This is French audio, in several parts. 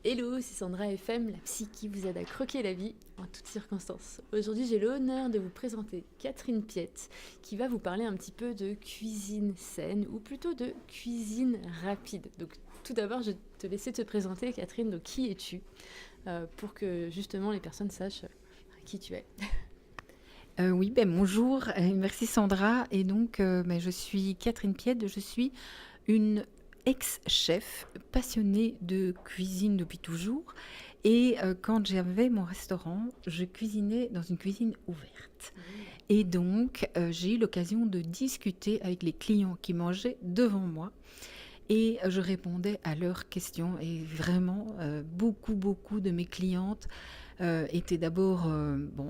Hello, c'est Sandra FM, la psy qui vous aide à croquer la vie en toutes circonstances. Aujourd'hui, j'ai l'honneur de vous présenter Catherine Piette qui va vous parler un petit peu de cuisine saine ou plutôt de cuisine rapide. Donc, tout d'abord, je vais te laisser te présenter, Catherine. Donc, qui es-tu pour que justement les personnes sachent qui tu es. Oui, bonjour, merci Sandra. Et donc, je suis Catherine Piette, je suis une ex-chef passionnée de cuisine depuis toujours. Et quand j'avais mon restaurant, je cuisinais dans une cuisine ouverte. Et donc, j'ai eu l'occasion de discuter avec les clients qui mangeaient devant moi. Et je répondais à leurs questions. Et vraiment, beaucoup de mes clientes étaient d'abord,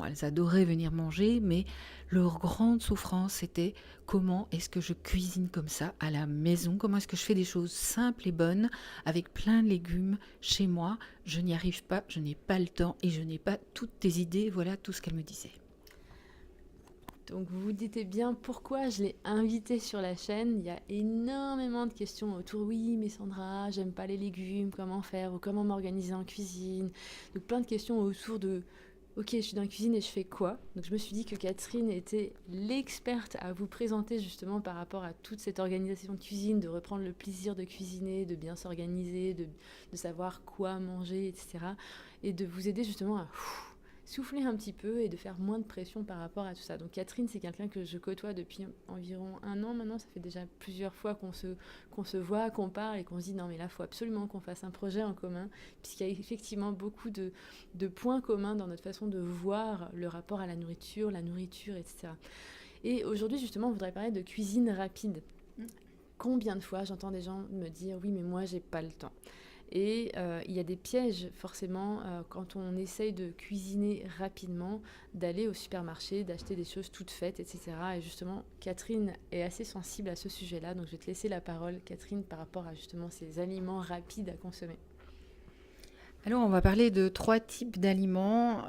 elles adoraient venir manger, mais leur grande souffrance, c'était comment est-ce que je cuisine comme ça à la maison, comment est-ce que je fais des choses simples et bonnes avec plein de légumes chez moi. Je n'y arrive pas, je n'ai pas le temps et je n'ai pas toutes tes idées. Voilà tout ce qu'elle me disait. Donc vous vous dites bien pourquoi je l'ai invitée sur la chaîne. Il y a énormément de questions autour. Oui, mais Sandra, j'aime pas les légumes, comment faire ou comment m'organiser en cuisine. Donc plein de questions autour de ok, je suis dans la cuisine et je fais quoi. Donc je me suis dit que Catherine était l'experte à vous présenter justement par rapport à toute cette organisation de cuisine, de reprendre le plaisir de cuisiner, de bien s'organiser, de savoir quoi manger, etc. Et de vous aider justement à souffler un petit peu et de faire moins de pression par rapport à tout ça. Donc Catherine, c'est quelqu'un que je côtoie depuis environ un an maintenant. Ça fait déjà plusieurs fois qu'on se voit, qu'on parle et qu'on se dit non mais là, il faut absolument qu'on fasse un projet en commun, puisqu'il y a effectivement beaucoup de points communs dans notre façon de voir le rapport à la nourriture, etc. Et aujourd'hui, justement, on voudrait parler de cuisine rapide. Combien de fois j'entends des gens me dire oui mais moi j'ai pas le temps. Et il y a des pièges forcément quand on essaye de cuisiner rapidement, d'aller au supermarché, d'acheter des choses toutes faites, etc. Et justement, Catherine est assez sensible à ce sujet-là, donc je vais te laisser la parole, Catherine, par rapport à justement ces aliments rapides à consommer. Alors, on va parler de 3 types d'aliments,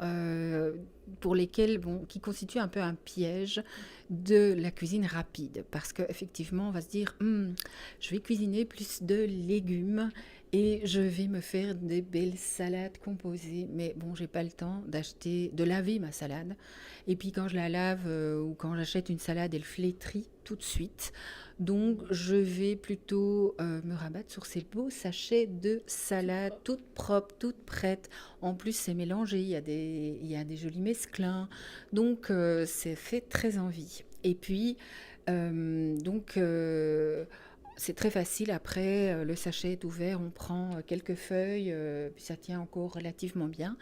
pour lesquels qui constituent un peu un piège de la cuisine rapide. Parce qu'effectivement, on va se dire: je vais cuisiner plus de légumes et je vais me faire des belles salades composées». Mais bon, j'ai pas le temps de laver ma salade. Et puis quand je la lave, ou quand j'achète une salade, elle flétrit tout de suite. Donc, je vais plutôt me rabattre sur ces beaux sachets de salade, toutes propres, toutes prêtes. En plus, c'est mélangé, il y a des jolis mesclins. Donc, c'est fait très envie. Et puis, c'est très facile. Après, le sachet est ouvert, on prend quelques feuilles, puis ça tient encore relativement bien.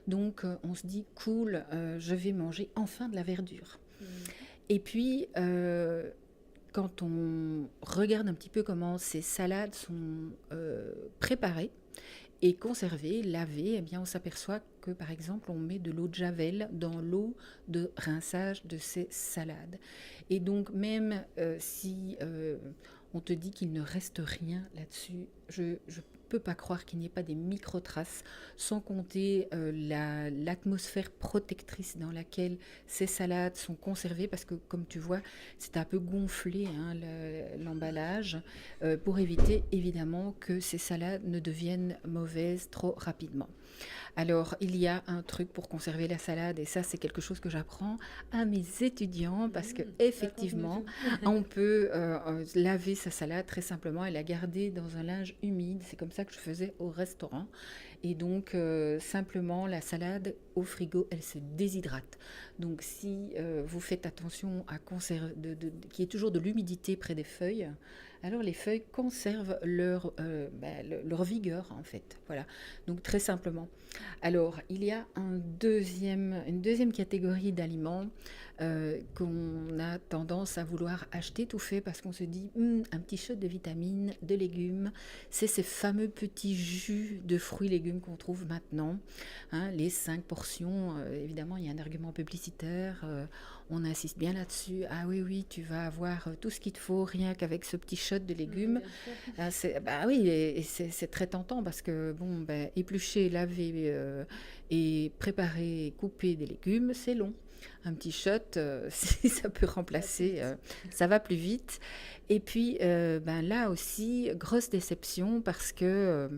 Donc, on se dit, cool, je vais manger enfin de la verdure. Et puis, quand on regarde un petit peu comment ces salades sont préparées et conservées, lavées, eh bien on s'aperçoit que par exemple on met de l'eau de javel dans l'eau de rinçage de ces salades. Et donc même si on te dit qu'il ne reste rien là-dessus, je peux pas croire qu'il n'y ait pas des micro-traces, sans compter l'atmosphère protectrice dans laquelle ces salades sont conservées, parce que comme tu vois, c'est un peu gonflé, hein, l'emballage, pour éviter évidemment que ces salades ne deviennent mauvaises trop rapidement. Alors, il y a un truc pour conserver la salade, et ça, c'est quelque chose que j'apprends à mes étudiants, parce que effectivement, on peut laver sa salade très simplement et la garder dans un linge humide. C'est comme ça que je faisais au restaurant. Et donc, simplement, la salade au frigo, elle se déshydrate. Donc, si vous faites attention à conserver, qu'il y ait toujours de l'humidité près des feuilles, alors les feuilles conservent leur vigueur, en fait. Voilà. Donc, très simplement. Alors, il y a une deuxième catégorie d'aliments qu'on a tendance à vouloir acheter tout fait, parce qu'on se dit un petit shot de vitamines, de légumes. C'est ces fameux petits jus de fruits et légumes qu'on trouve maintenant, hein, les 5 portions. Évidemment, il y a un argument publicitaire, on insiste bien là-dessus. Ah oui, oui, tu vas avoir tout ce qu'il te faut rien qu'avec ce petit shot de légumes. Bah oui, et c'est très tentant, parce que éplucher, laver et préparer, couper des légumes, c'est long. Un petit shot, si ça peut remplacer, ça va plus vite. Et puis, là aussi, grosse déception, parce que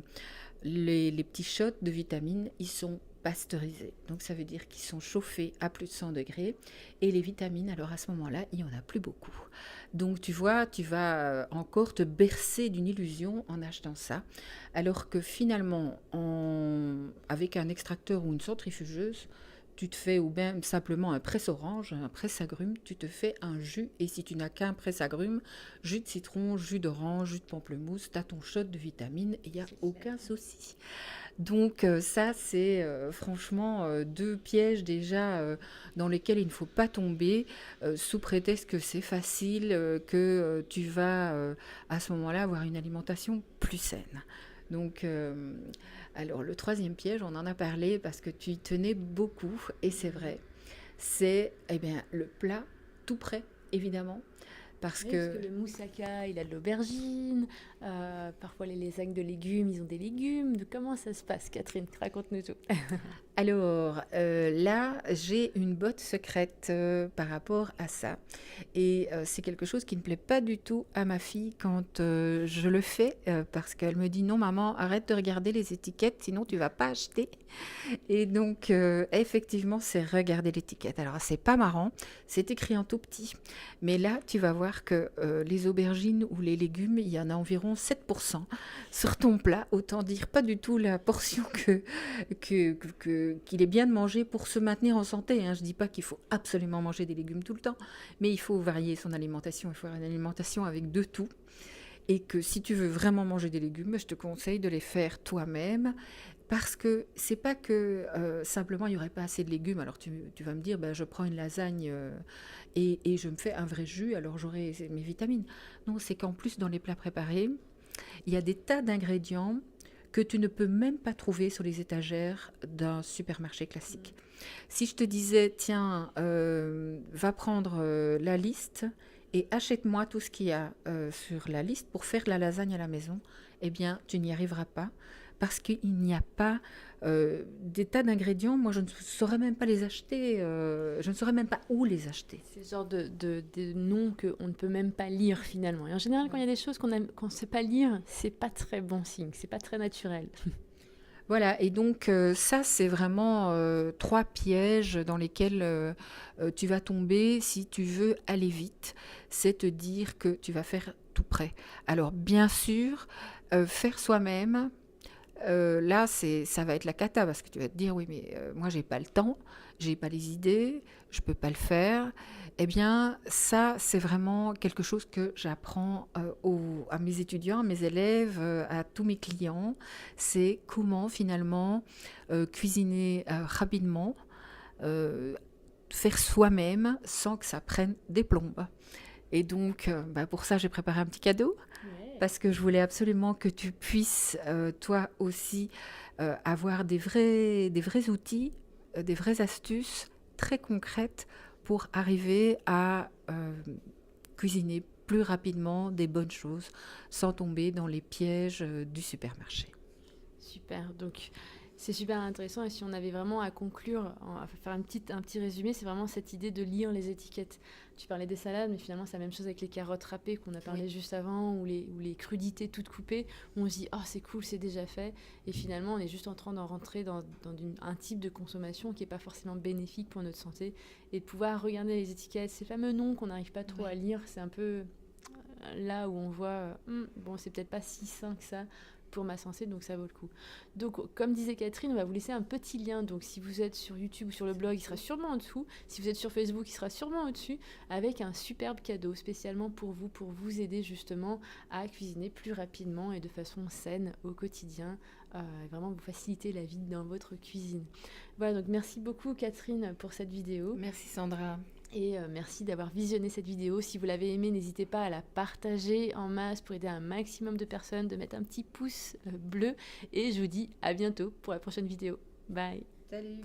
les petits shots de vitamines, ils sont pasteurisés. Donc ça veut dire qu'ils sont chauffés à plus de 100 degrés. Et les vitamines, alors à ce moment-là, il n'y en a plus beaucoup. Donc tu vois, tu vas encore te bercer d'une illusion en achetant ça. Alors que finalement, avec un extracteur ou une centrifugeuse, tu te fais, ou bien simplement un presse-orange, un presse-agrumes, tu te fais un jus. Et si tu n'as qu'un presse-agrumes, jus de citron, jus d'orange, jus de pamplemousse, tu as ton shot de vitamines et il n'y a aucun souci. Donc ça, c'est franchement deux pièges déjà dans lesquels il ne faut pas tomber, sous prétexte que c'est facile, que tu vas à ce moment-là avoir une alimentation plus saine. Donc, alors le troisième piège, on en a parlé parce que tu y tenais beaucoup, et c'est vrai, c'est le plat tout prêt, évidemment, parce Oui, parce que que le moussaka, il a de l'aubergine. Parfois, les sacs de légumes, ils ont des légumes. Comment ça se passe, Catherine? Raconte-nous tout. Alors, là, j'ai une botte secrète par rapport à ça. Et c'est quelque chose qui ne plaît pas du tout à ma fille quand je le fais, parce qu'elle me dit non, maman, arrête de regarder les étiquettes, sinon tu vas pas acheter. Et donc, effectivement, c'est regarder l'étiquette. Alors, c'est pas marrant, c'est écrit en tout petit. Mais là, tu vas voir que les aubergines ou les légumes, il y en a environ 7% sur ton plat. Autant dire pas du tout la portion qu'il est bien de manger pour se maintenir en santé. Hein. Je ne dis pas qu'il faut absolument manger des légumes tout le temps, mais il faut varier son alimentation. Il faut avoir une alimentation avec de tout. Et que si tu veux vraiment manger des légumes, je te conseille de les faire toi-même. Parce que c'est pas que simplement il n'y aurait pas assez de légumes. Alors tu vas me dire, ben, je prends une lasagne et je me fais un vrai jus, alors j'aurai mes vitamines. Non, c'est qu'en plus dans les plats préparés, il y a des tas d'ingrédients que tu ne peux même pas trouver sur les étagères d'un supermarché classique. Si je te disais, tiens, va prendre la liste et achète-moi tout ce qu'il y a sur la liste pour faire la lasagne à la maison, eh bien, tu n'y arriveras pas parce qu'il n'y a pas des tas d'ingrédients. Moi, je ne saurais même pas les acheter, je ne saurais même pas où les acheter. C'est ce genre de noms qu'on ne peut même pas lire finalement. Et en général, quand il y a des choses qu'on ne sait pas lire, c'est pas très bon signe, c'est pas très naturel. Voilà, et donc ça, c'est vraiment trois pièges dans lesquels tu vas tomber si tu veux aller vite. C'est te dire que tu vas faire tout prêt. Alors, bien sûr, faire soi-même, là, ça va être la cata parce que tu vas te dire, oui, mais moi, j'ai pas le temps, j'ai pas les idées, je peux pas le faire. Eh bien, ça, c'est vraiment quelque chose que j'apprends à mes étudiants, à mes élèves, à tous mes clients. C'est comment finalement cuisiner rapidement, euh, faire soi-même sans que ça prenne des plombes. Et donc, pour ça, j'ai préparé un petit cadeau Ouais. parce que je voulais absolument que tu puisses, toi aussi, avoir des vrais outils, des vraies astuces très concrètes pour arriver à cuisiner plus rapidement des bonnes choses sans tomber dans les pièges du supermarché. Super, donc c'est super intéressant et si on avait vraiment à conclure, à faire un petit résumé, c'est vraiment cette idée de lire les étiquettes. Tu parlais des salades, mais finalement c'est la même chose avec les carottes râpées qu'on a parlé juste avant, ou les crudités toutes coupées, où on se dit « Oh c'est cool, c'est déjà fait », et finalement on est juste en train d'en rentrer dans un type de consommation qui n'est pas forcément bénéfique pour notre santé, et de pouvoir regarder les étiquettes, ces fameux noms qu'on n'arrive pas trop à lire, c'est un peu là où on voit bon c'est peut-être pas si sain que ça pour ma santé, donc ça vaut le coup. Donc comme disait Catherine, on va vous laisser un petit lien, donc si vous êtes sur YouTube ou sur le blog, il sera sûrement en dessous, si vous êtes sur Facebook, il sera sûrement au-dessus, avec un superbe cadeau spécialement pour vous aider justement à cuisiner plus rapidement et de façon saine au quotidien, vraiment vous faciliter la vie dans votre cuisine. Voilà, donc merci beaucoup Catherine pour cette vidéo. Merci Sandra. Et merci d'avoir visionné cette vidéo. Si vous l'avez aimée, n'hésitez pas à la partager en masse pour aider un maximum de personnes, de mettre un petit pouce bleu. Et je vous dis à bientôt pour la prochaine vidéo. Bye. Salut.